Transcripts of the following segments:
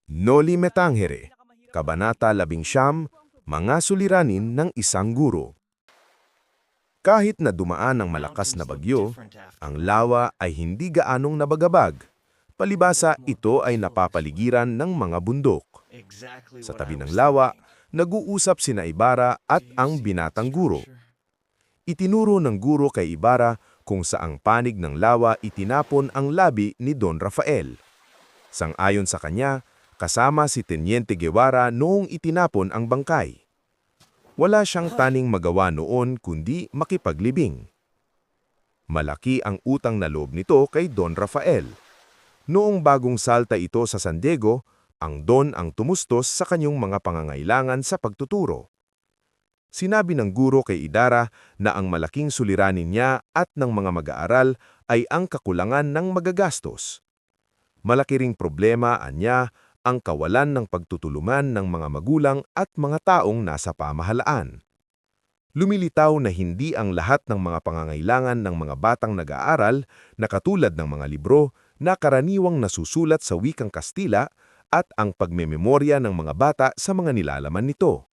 Noli Me Tangere, Kabanata 11, Mga Suliranin ng Isang Guro. Kahit na dumaan ng malakas na bagyo, ang lawa ay hindi gaanong nabagabag. Palibasa, ito ay napapaligiran ng mga bundok. Sa tabi ng lawa, nag-uusap sina Ibarra at ang binatang guro. Itinuro ng guro kay Ibarra kung saang panig ng lawa itinapon ang labi ni Don Rafael. Sang-ayon sa kanya, kasama si Teniente Guevara noong itinapon ang bangkay. Wala siyang taning magawa noon kundi makipaglibing. Malaki ang utang na loob nito kay Don Rafael. Noong bagong salta ito sa San Diego, ang Don ang tumustos sa kanyang mga pangangailangan sa pagtuturo. Sinabi ng guro kay Ibarra na ang malaking suliranin niya at ng mga mag-aaral ay ang kakulangan ng magagastos. Malaki ring problema, anya, ang kawalan ng pagtutulungan ng mga magulang at mga taong nasa pamahalaan. Lumilitaw na hindi ang lahat ng mga pangangailangan ng mga batang nag-aaral na katulad ng mga libro na karaniwang nasusulat sa wikang Kastila at ang pagmememorya ng mga bata sa mga nilalaman nito.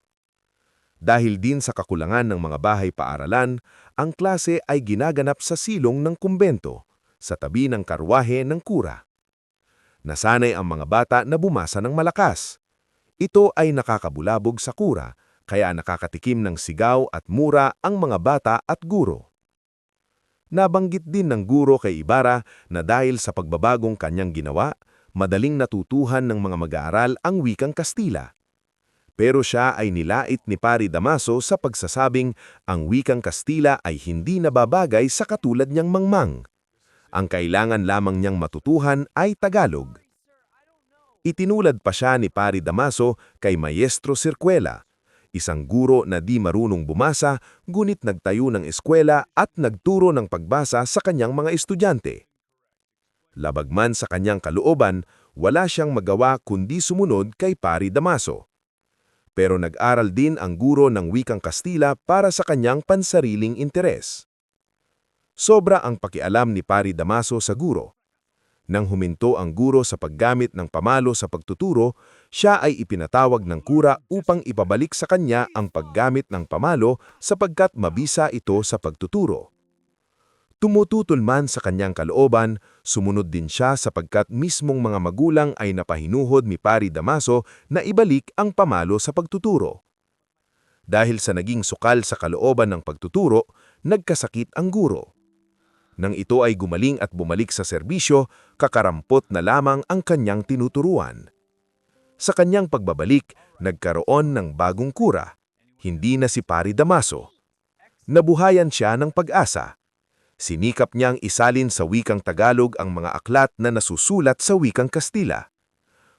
Dahil din sa kakulangan ng mga bahay-paaralan, ang klase ay ginaganap sa silong ng kumbento, sa tabi ng karwahe ng kura. Nasanay ang mga bata na bumasa ng malakas. Ito ay nakakabulabog sa kura, kaya nakakatikim ng sigaw at mura ang mga bata at guro. Nabanggit din ng guro kay Ibarra na dahil sa pagbabagong kanyang ginawa, madaling natutuhan ng mga mag-aaral ang wikang Kastila. Pero siya ay nilait ni Pari Damaso sa pagsasabing ang wikang Kastila ay hindi nababagay sa katulad niyang mangmang. Ang kailangan lamang niyang matutuhan ay Tagalog. Itinulad pa siya ni Pari Damaso kay Maestro Circuela, isang guro na di marunong bumasa ngunit nagtayo ng eskwela at nagturo ng pagbasa sa kanyang mga estudyante. Labag man sa kanyang kalooban, wala siyang magawa kundi sumunod kay Pari Damaso. Pero nag-aral din ang guro ng wikang Kastila para sa kanyang pansariling interes. Sobra ang pakialam ni Pari Damaso sa guro. Nang huminto ang guro sa paggamit ng pamalo sa pagtuturo, siya ay ipinatawag ng kura upang ipabalik sa kanya ang paggamit ng pamalo sapagkat mabisa ito sa pagtuturo. Tumututol man sa kanyang kalooban, sumunod din siya sapagkat mismong mga magulang ay napahinuhod ni Pari Damaso na ibalik ang pamalo sa pagtuturo. Dahil sa naging sukal sa kalooban ng pagtuturo, nagkasakit ang guro. Nang ito ay gumaling at bumalik sa serbisyo, kakarampot na lamang ang kanyang tinuturuan. Sa kanyang pagbabalik, nagkaroon ng bagong kura, hindi na si Pari Damaso. Nabuhayan siya ng pag-asa. Sinikap niyang isalin sa wikang Tagalog ang mga aklat na nasusulat sa wikang Kastila.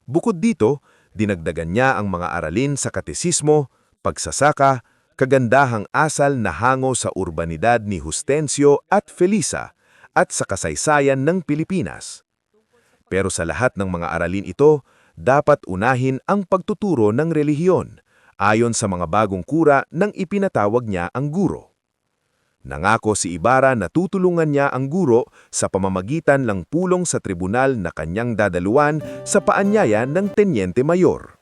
Bukod dito, dinagdagan niya ang mga aralin sa katesismo, pagsasaka, kagandahang asal na hango sa urbanidad ni Justencio at Felisa at sa kasaysayan ng Pilipinas. Pero sa lahat ng mga aralin ito, dapat unahin ang pagtuturo ng relihiyon, ayon sa mga bagong kura nang ipinatawag niya ang guro. Nangako si Ibarra na tutulungan niya ang guro sa pamamagitan ng pulong sa tribunal na kanyang dadaluan sa paanyaya ng Teniente Mayor.